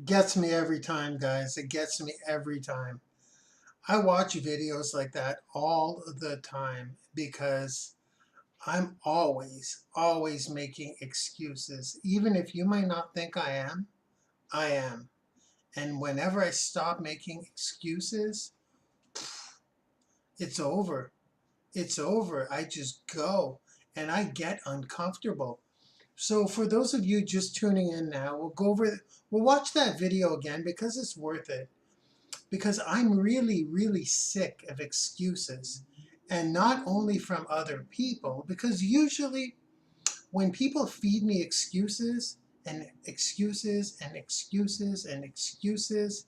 Gets me every time, guys. It gets me every time. I watch videos like that all the time because I'm always making excuses. Even if you might not think I am, I am. And whenever I stop making excuses, it's over. It's over. I just go and I get uncomfortable. So for those of you just tuning in now, we'll watch that video again because it's worth it. Because I'm really sick of excuses. And not only from other people, because usually when people feed me excuses and excuses and excuses and excuses,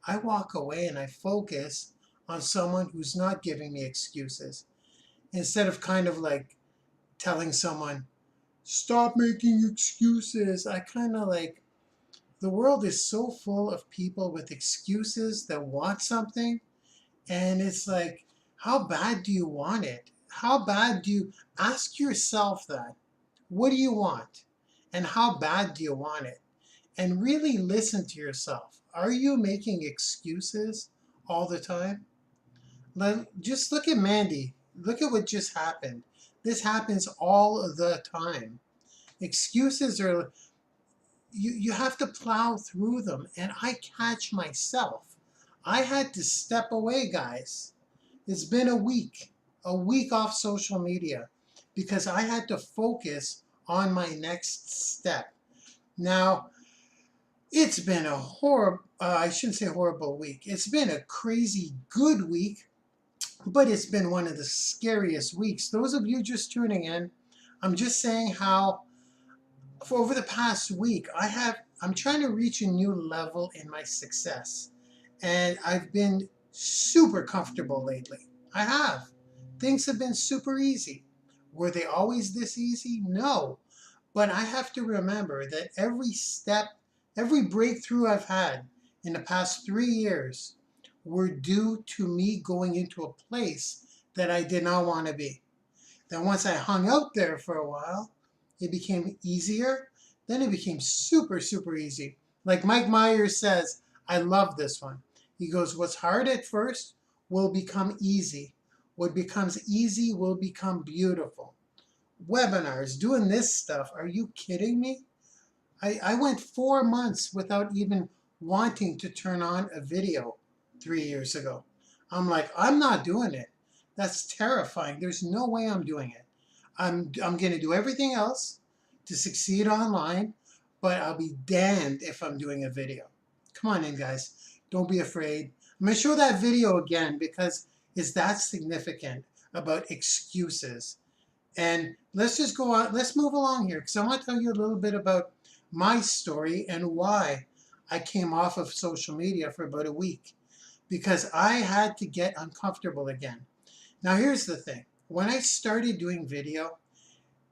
I walk away and I focus on someone who's not giving me excuses. Instead of kind of like telling someone, stop making excuses, I kind of like, the world is so full of people with excuses that want something. And it's like, how bad do you want it? How bad do you ask yourself that? What do you want? And how bad do you want it? And really listen to yourself. Are you making excuses all the time? Just look at Mandy. Look at what just happened. This happens all the time. Excuses are, you have to plow through them. And I catch myself. I had to step away, guys. It's been a week off social media because I had to focus on my next step. Now, it's been a horrible, I shouldn't say horrible week. It's been a crazy good week, but it's been one of the scariest weeks. Those of you just tuning in, I'm just saying how for over the past week, I'm trying to reach a new level in my success. And I've been super comfortable lately. I have. Things have been super easy. Were they always this easy? No. But I have to remember that every step, every breakthrough I've had in the past 3 years were due to me going into a place that I did not want to be. Then once I hung out there for a while, it became easier. Then it became super easy. Like Mike Myers says, I love this one. He goes, what's hard at first will become easy. What becomes easy will become beautiful. Webinars, doing this stuff. Are you kidding me? I went 4 months without even wanting to turn on a video 3 years ago. I'm like, I'm not doing it. That's terrifying. There's no way I'm doing it. I'm going to do everything else to succeed online, but I'll be damned if I'm doing a video. Come on in, guys. Don't be afraid. I'm going to show that video again because it's that significant about excuses. And let's just go on. Let's move along here because I want to tell you a little bit about my story and why I came off of social media for about a week. Because I had to get uncomfortable again. Now here's the thing. When I started doing video,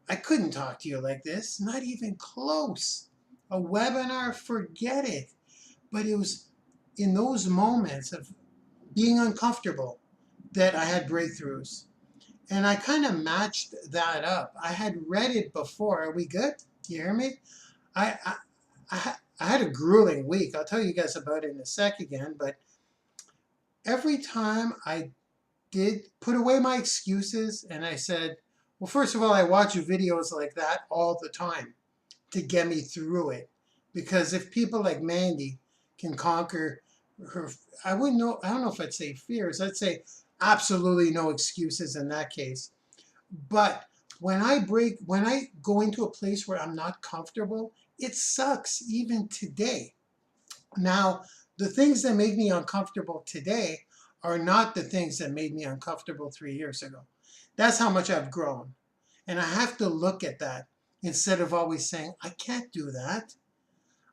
I couldn't talk to you like this, not even close. A webinar, forget it. But it was in those moments of being uncomfortable that I had breakthroughs. And I kind of matched that up. I had read it before. Are we good? You hear me? I, I had a grueling week. I'll tell you guys about it in a sec again. But every time I did put away my excuses and I said, well, first of all, I watch videos like that all the time to get me through it. Because if people like Mandy can conquer her, I don't know if I'd say fears. I'd say absolutely no excuses in that case. But when I go into a place where I'm not comfortable, it sucks even today. Now, the things that make me uncomfortable today are not the things that made me uncomfortable 3 years ago. That's how much I've grown. And I have to look at that instead of always saying, I can't do that.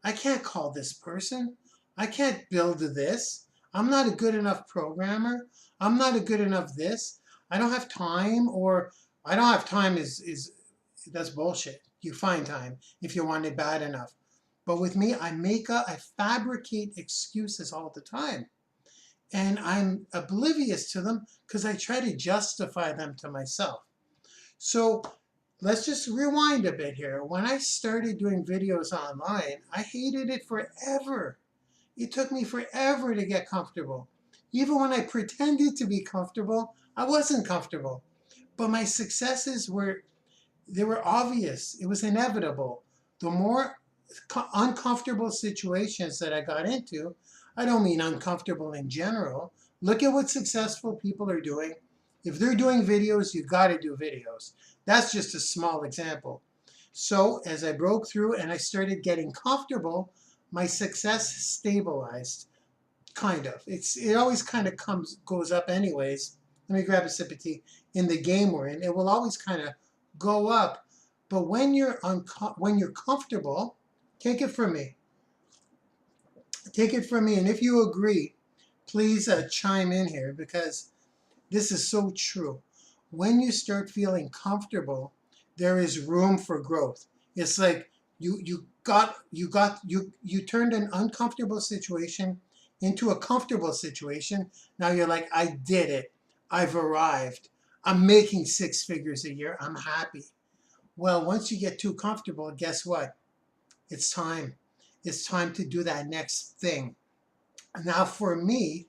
I can't call this person. I can't build this. I'm not a good enough programmer. I'm not a good enough this. I don't have time, or I don't have time is that's bullshit. You find time if you want it bad enough. But with me, I fabricate excuses all the time. And I'm oblivious to them because I try to justify them to myself. So let's just rewind a bit here. When I started doing videos online, I hated it forever. It took me forever to get comfortable. Even when I pretended to be comfortable, I wasn't comfortable. But my successes were, they were obvious. It was inevitable. The more uncomfortable situations that I got into, I don't mean uncomfortable in general. Look at what successful people are doing. If they're doing videos, you got to do videos. That's just a small example. So as I broke through and I started getting comfortable, my success stabilized, kind of. It always kind of goes up anyways. Let me grab a sip of tea. In the game we're in, it will always kind of go up. But when you're comfortable, take it from me. Take it from me. And if you agree, please chime in here, because this is so true. When you start feeling comfortable, there is room for growth. It's like you turned an uncomfortable situation into a comfortable situation. Now you're like, I did it. I've arrived. I'm making 6 figures a year. I'm happy. Well, once you get too comfortable, guess what? It's time. It's time to do that next thing. Now for me,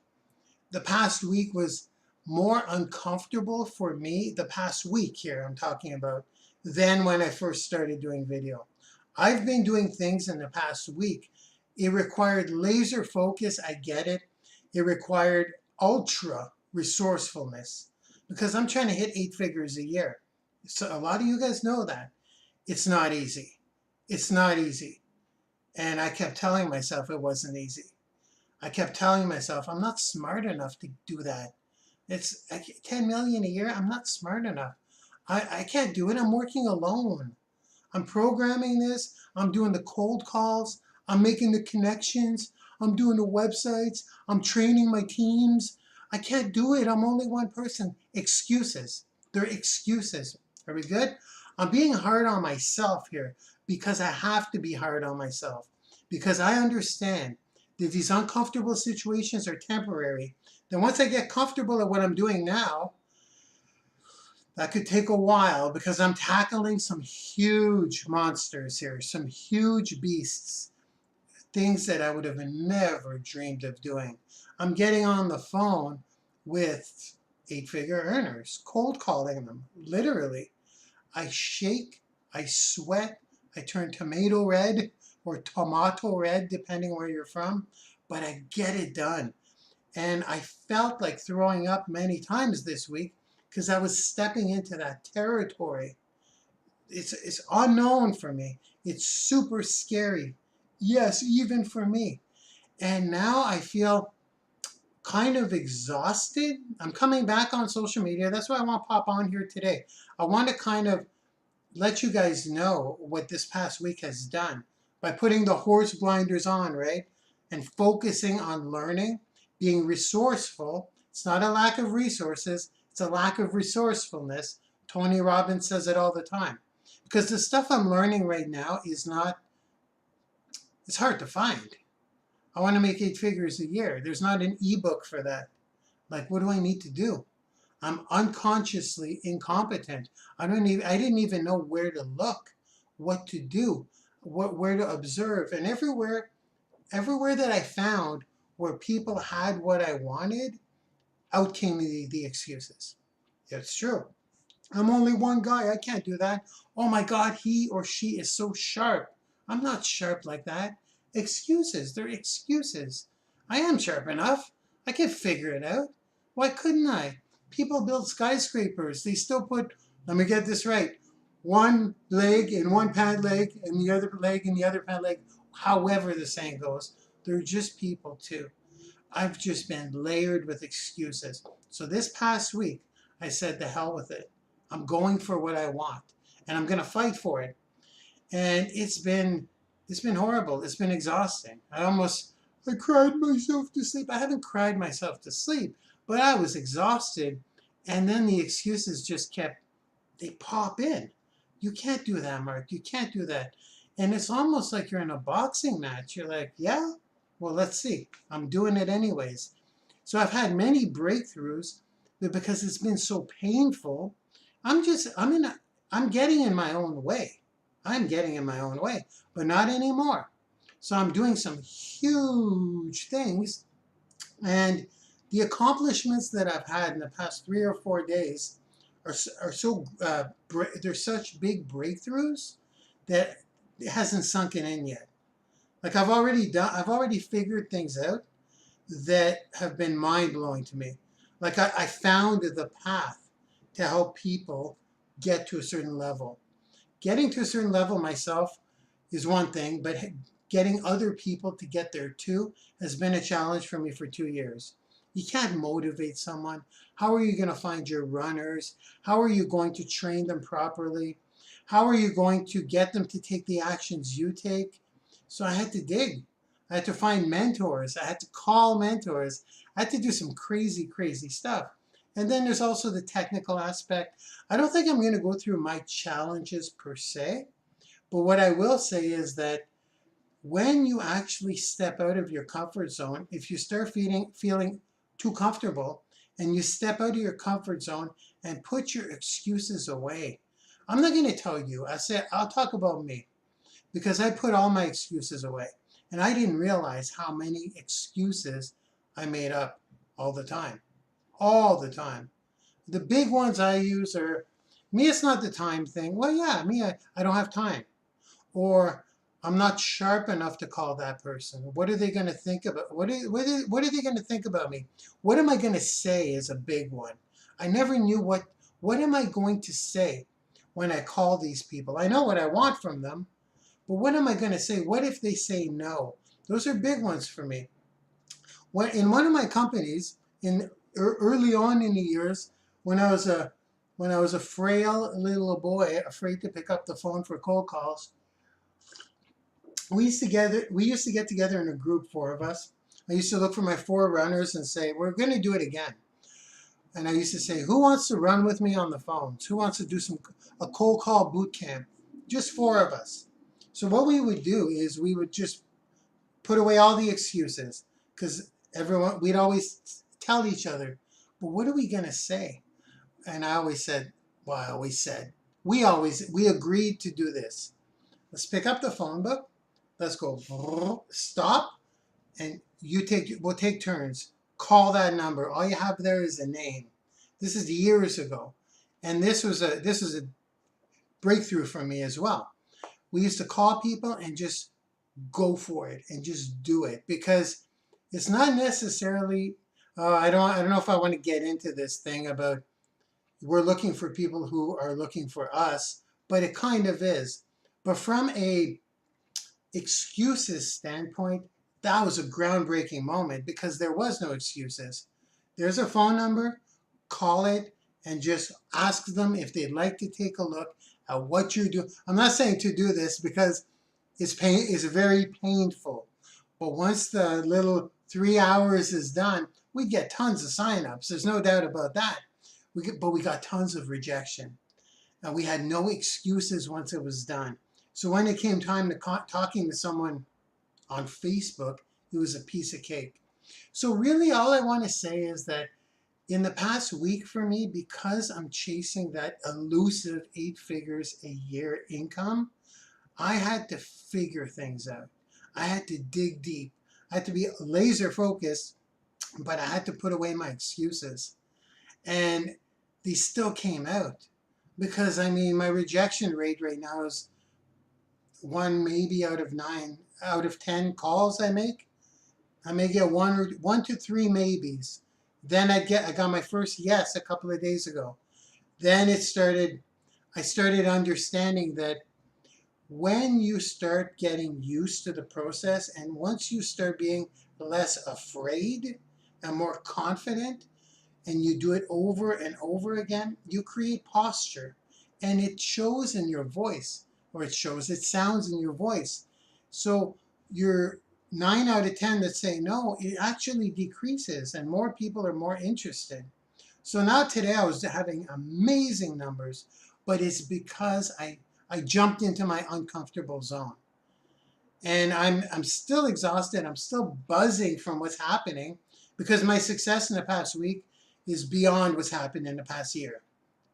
the past week was more uncomfortable for me, the past week here I'm talking about, than when I first started doing video. I've been doing things in the past week. It required laser focus, I get it. It required ultra resourcefulness, because I'm trying to hit 8 figures a year. So a lot of you guys know that. It's not easy. It's not easy. And I kept telling myself it wasn't easy. I kept telling myself, I'm not smart enough to do that. It's 10 million a year. I'm not smart enough. I can't do it. I'm working alone. I'm programming this. I'm doing the cold calls. I'm making the connections. I'm doing the websites. I'm training my teams. I can't do it. I'm only one person. Excuses. They're excuses. Are we good? I'm being hard on myself here because I have to be hard on myself, because I understand that these uncomfortable situations are temporary. Then once I get comfortable at what I'm doing now, that could take a while, because I'm tackling some huge monsters here, some huge beasts, things that I would have never dreamed of doing. I'm getting on the phone with 8-figure earners, cold calling them, literally. I shake, I sweat, I turn tomato red or tomato red, depending where you're from, but I get it done. And I felt like throwing up many times this week, because I was stepping into that territory. It's unknown for me. It's super scary. Yes, even for me. And now I feel kind of exhausted. I'm coming back on social media. That's why I want to pop on here today. I want to kind of let you guys know what this past week has done by putting the horse blinders on, right? And focusing on learning, being resourceful. It's not a lack of resources, it's a lack of resourcefulness. Tony Robbins says it all the time. Because the stuff I'm learning right now is not, it's hard to find. I want to make 8 figures a year. There's not an ebook for that. Like, what do I need to do? I'm unconsciously incompetent. I didn't even know where to look, what to do, where to observe. And everywhere that I found where people had what I wanted, out came the excuses. It's true. I'm only one guy. I can't do that. Oh my God, he or she is so sharp. I'm not sharp like that. Excuses. They're excuses. I am sharp enough. I can figure it out. Why couldn't I? People build skyscrapers. They still put, let me get this right, one leg in one pant leg and the other leg in the other pant leg. However the saying goes, they're just people too. I've just been layered with excuses. So this past week, I said, the hell with it. I'm going for what I want, and I'm going to fight for it. And it's been horrible. It's been exhausting. I cried myself to sleep. I haven't cried myself to sleep, but I was exhausted. And then the excuses just they pop in. You can't do that, Mark. You can't do that. And it's almost like you're in a boxing match. You're like, yeah, well, let's see. I'm doing it anyways. So I've had many breakthroughs, but because it's been so painful, I'm getting in my own way. I'm getting in my own way, but not anymore. So I'm doing some huge things, and the accomplishments that I've had in the past 3 or 4 days are so they're such big breakthroughs that it hasn't sunken in yet. Like I've already figured things out that have been mind blowing to me. Like I found the path to help people get to a certain level. Getting to a certain level myself is one thing, but getting other people to get there too has been a challenge for me for 2 years. You can't motivate someone. How are you going to find your runners? How are you going to train them properly? How are you going to get them to take the actions you take? So I had to dig. I had to find mentors. I had to call mentors. I had to do some crazy, crazy stuff. And then there's also the technical aspect. I don't think I'm going to go through my challenges per se, but what I will say is that when you actually step out of your comfort zone, if you start feeling too comfortable and you step out of your comfort zone and put your excuses away, I'm not going to tell you. I'll talk about me, because I put all my excuses away. And I didn't realize how many excuses I made up all the time. All the time. The big ones I use are, me, it's not the time thing. Well, yeah, me, I don't have time. Or I'm not sharp enough to call that person. What are they going to think about? What are they going to think about me? What am I going to say is a big one. I never knew what am I going to say when I call these people. I know what I want from them, but what am I going to say? What if they say no? Those are big ones for me. In one of my companies, early on in the years, when I was a frail little boy, afraid to pick up the phone for cold calls, we used to get together in a group, 4 of us. I used to look for my 4 runners and say, we're going to do it again. And I used to say, who wants to run with me on the phones? Who wants to do a cold call boot camp? Just 4 of us. So what we would do is we would just put away all the excuses, because we'd always tell each other, but what are we going to say? And I always said, we agreed to do this. Let's pick up the phone book. Let's go, stop, and we'll take turns. Call that number. All you have there is a name. This is years ago. And this was a breakthrough for me as well. We used to call people and just go for it and just do it, because it's not necessarily, I don't know if I want to get into this thing about we're looking for people who are looking for us, but it kind of is. But from a excuses standpoint, that was a groundbreaking moment, because there was no excuses. There's a phone number, call it, and just ask them if they'd like to take a look at what you're doing. I'm not saying to do this because it's very painful. But once the little 3 hours is done, we get tons of signups. There's no doubt about that. But we got tons of rejection. And we had no excuses once it was done. So when it came time to talking to someone on Facebook, it was a piece of cake. So really all I want to say is that in the past week for me, because I'm chasing that elusive 8 figures a year income, I had to figure things out. I had to dig deep. I had to be laser focused, but I had to put away my excuses. And they still came out. Because I mean, my rejection rate right now is 1 maybe out of 10 calls I make. I may get 1 to 3 maybes. Then I got my first yes a couple of days ago. Then I started understanding that when you start getting used to the process, and once you start being less afraid and more confident, and you do it over and over again, you create posture, and it shows in your voice, or it sounds in your voice. So your 9 out of 10 that say no, it actually decreases, and more people are more interested. So now today I was having amazing numbers, but it's because I jumped into my uncomfortable zone. And I'm still exhausted. I'm still buzzing from what's happening, because my success in the past week is beyond what's happened in the past year,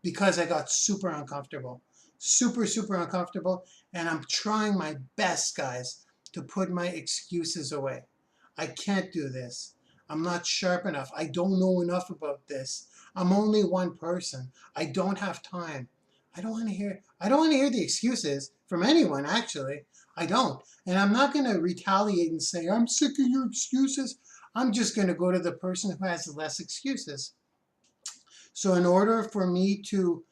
because I got super uncomfortable, super uncomfortable. And I'm trying my best, guys, to put my excuses away. I can't do this. I'm not sharp enough. I don't know enough about this. I'm only one person. I don't have time. I don't want to hear the excuses from anyone, actually. I don't. And I'm not going to retaliate and say, I'm sick of your excuses. I'm just going to go to the person who has less excuses. So in order for me to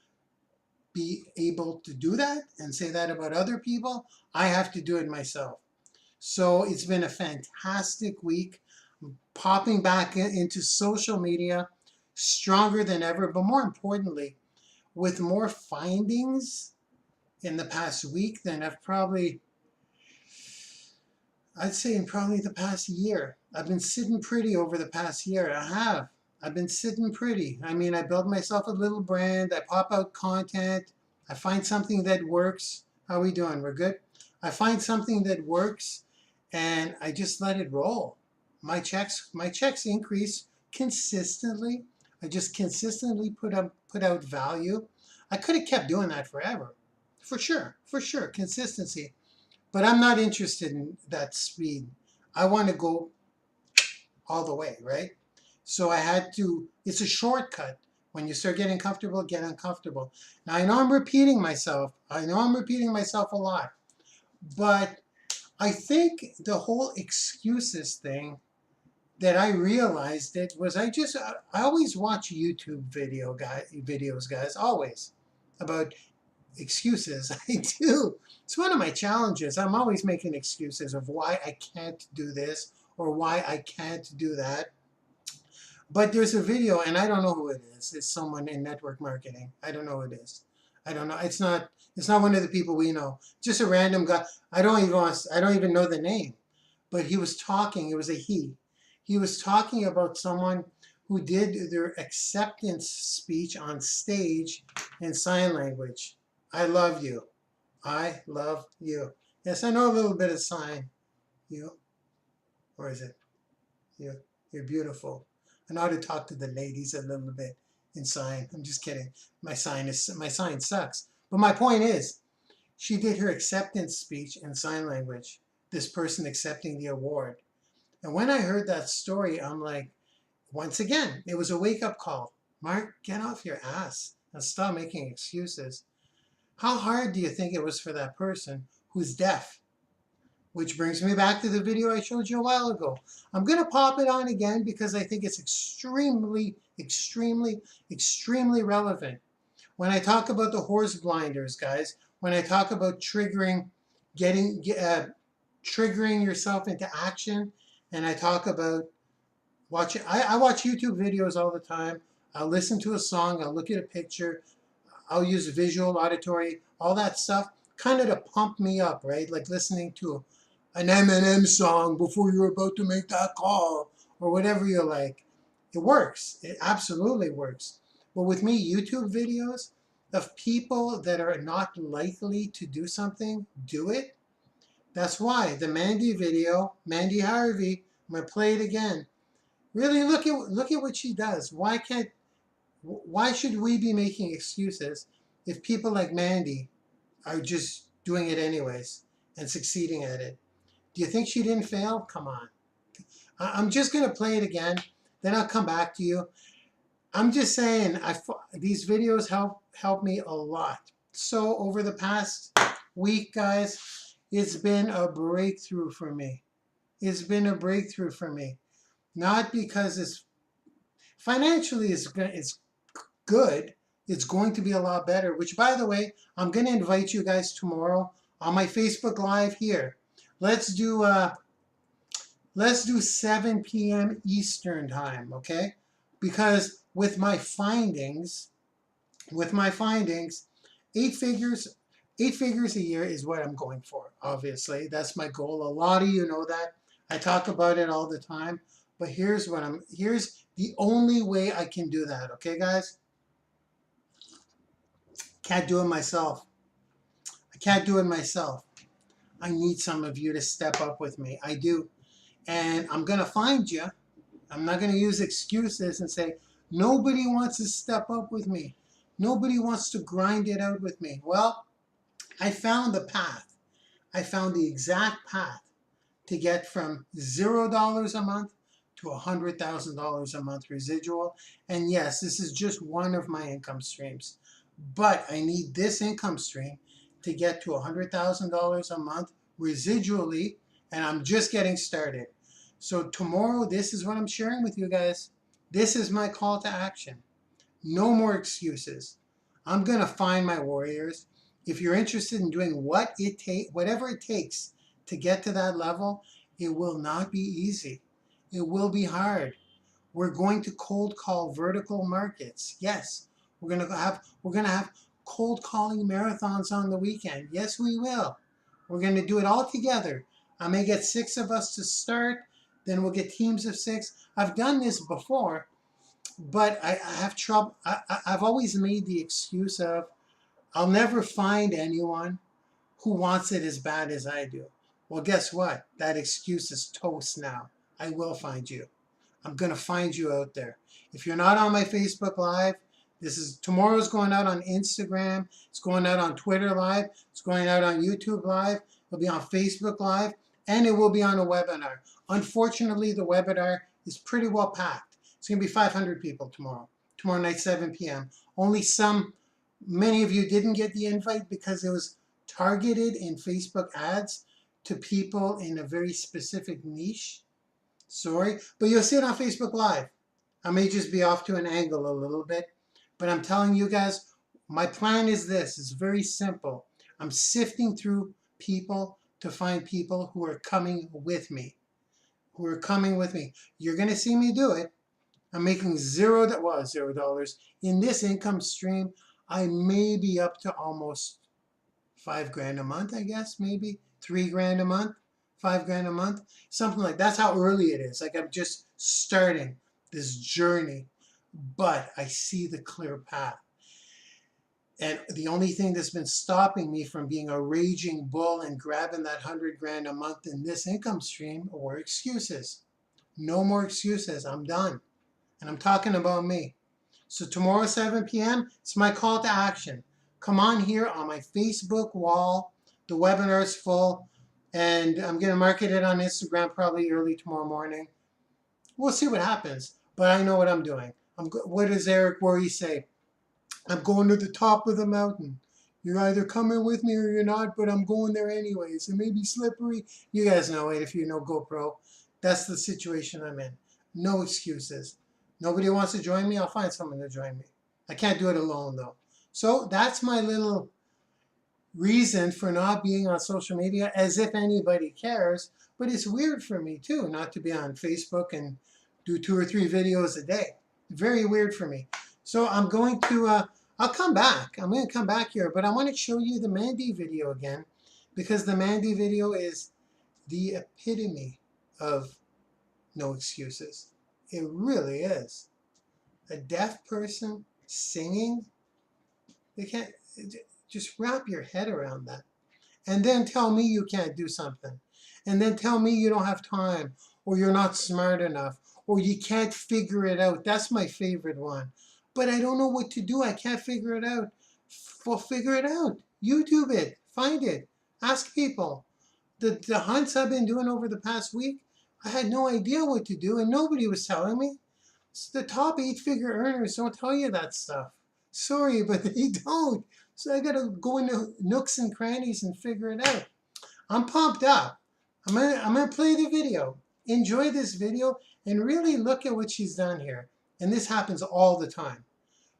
be able to do that and say that about other people, I have to do it myself. So it's been a fantastic week. Popping back into social media stronger than ever, but more importantly, with more findings in the past week than I'd say in probably the past year. I've been sitting pretty over the past year. I have. I've been sitting pretty. I mean, I build myself a little brand. I pop out content. I find something that works. How are we doing? We're good? I find something that works and I just let it roll. My checks increase consistently. I just consistently put out value. I could have kept doing that forever. For sure, consistency. But I'm not interested in that speed. I want to go all the way, right? So I had to, it's a shortcut. When you start getting comfortable, get uncomfortable. Now I know I'm repeating myself. I know I'm repeating myself a lot. But I think the whole excuses thing that I realized it was I always watch YouTube videos, guys, always, about excuses. I do. It's one of my challenges. I'm always making excuses of why I can't do this or why I can't do that. But there's a video, and I don't know who it is. It's someone in network marketing. I don't know who it is. I don't know. It's not one of the people we know. Just a random guy. I don't even know the name. But he was talking, it was a he. He was talking about someone who did their acceptance speech on stage in sign language. I love you. I love you. Yes, I know a little bit of sign. You. Or is it? You. You're beautiful. I know how to talk to the ladies a little bit in sign. I'm just kidding. My sign sucks. But my point is, she did her acceptance speech in sign language. This person accepting the award. And when I heard that story, I'm like, once again, it was a wake-up call. Mark, get off your ass and stop making excuses. How hard do you think it was for that person who's deaf? Which brings me back to the video I showed you a while ago. I'm going to pop it on again because I think it's extremely, extremely, extremely relevant. When I talk about the horse blinders, guys, when I talk about triggering yourself into action, and I talk about watching, I watch YouTube videos all the time. I'll listen to a song, I'll look at a picture, I'll use visual, auditory, all that stuff, kind of to pump me up, right? Like listening to an Eminem song before you're about to make that call, or whatever you like. It works. It absolutely works. But with me, YouTube videos of people that are not likely to do something, do it. That's why the Mandy video, Mandy Harvey, I'm going to play it again. Really look at what she does. Why should we be making excuses if people like Mandy are just doing it anyways and succeeding at it? Do you think she didn't fail? Come on. I'm just going to play it again. Then I'll come back to you. I'm just saying, these videos help me a lot. So over the past week, guys, it's been a breakthrough for me. It's been a breakthrough for me. Not because it's financially it's good. It's going to be a lot better, which, by the way, I'm going to invite you guys tomorrow on my Facebook Live here. Let's do 7 p.m. Eastern time, okay? Because with my findings, 8 figures a year is what I'm going for, obviously. That's my goal. A lot of you know that. I talk about it all the time. But here's the only way I can do that, okay, guys? Can't do it myself. I can't do it myself. I need some of you to step up with me. I do. And I'm going to find you. I'm not going to use excuses and say, nobody wants to step up with me. Nobody wants to grind it out with me. Well, I found the path. I found the exact path. to get from $0 a month to $100,000 a month residual. And yes, this is just one of my income streams, but I need this income stream to get to $100,000 a month residually, and I'm just getting started. So tomorrow, this is what I'm sharing with you guys. This is my call to action. No more excuses. I'm going to find my warriors. If you're interested in doing whatever it takes to get to that level, it will not be easy. It will be hard. We're going to cold call vertical markets. Yes, we're going to have cold calling marathons on the weekend. Yes, we will. We're going to do it all together. I may get 6 of us to start, then we'll get teams of 6. I've done this before, but I have trouble. I've always made the excuse of, I'll never find anyone who wants it as bad as I do. Well, guess what? That excuse is toast now. I will find you. I'm going to find you out there. If you're not on my Facebook Live, tomorrow's going out on Instagram. It's going out on Twitter Live. It's going out on YouTube Live. It'll be on Facebook Live, and it will be on a webinar. Unfortunately, the webinar is pretty well packed. It's going to be 500 people tomorrow night, 7 p.m. Many of you didn't get the invite because it was targeted in Facebook ads to people in a very specific niche. Sorry, but you'll see it on Facebook Live. I may just be off to an angle a little bit, but I'm telling you guys, my plan is this. It's very simple. I'm sifting through people to find people who are coming with me. You're going to see me do it. I'm making $0. In this income stream, I may be up to almost $5,000 a month, I guess, maybe $3,000 a month, $5,000 a month, something like that. That's how early it is. Like, I'm just starting this journey, but I see the clear path. And the only thing that's been stopping me from being a raging bull and grabbing that $100,000 a month in this income stream were excuses. No more excuses. I'm done. And I'm talking about me. So tomorrow, 7 p.m., it's my call to action. Come on here on my Facebook wall. The webinar is full, and I'm going to market it on Instagram probably early tomorrow morning. We'll see what happens, but I know what I'm doing. What does Eric Worre say? I'm going to the top of the mountain. You're either coming with me or you're not, but I'm going there anyways. It may be slippery. You guys know it if you know GoPro. That's the situation I'm in. No excuses. Nobody wants to join me? I'll find someone to join me. I can't do it alone, though. So that's my little reason for not being on social media, as if anybody cares. But it's weird for me, too, not to be on Facebook and do 2 or 3 videos a day. Very weird for me. So I'm going to, I'll come back. I'm going to come back here, but I want to show you the Mandy video again, because the Mandy video is the epitome of no excuses. It really is. A deaf person singing, they can't, just wrap your head around that. And then tell me you can't do something. And then tell me you don't have time, or you're not smart enough, or you can't figure it out. That's my favorite one. But I don't know what to do. I can't figure it out. Well, figure it out. YouTube it. Find it. Ask people. The hunts I've been doing over the past week, I had no idea what to do, and nobody was telling me. So the top 8-figure earners don't tell you that stuff. Sorry, but they don't. So I got to go into nooks and crannies and figure it out. I'm pumped up. I'm gonna play the video. Enjoy this video and really look at what she's done here. And this happens all the time.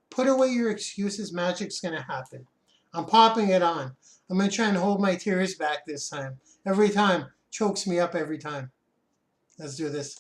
Put away your excuses. Magic's going to happen. I'm popping it on. I'm going to try and hold my tears back this time. Every time. Chokes me up every time. Let's do this.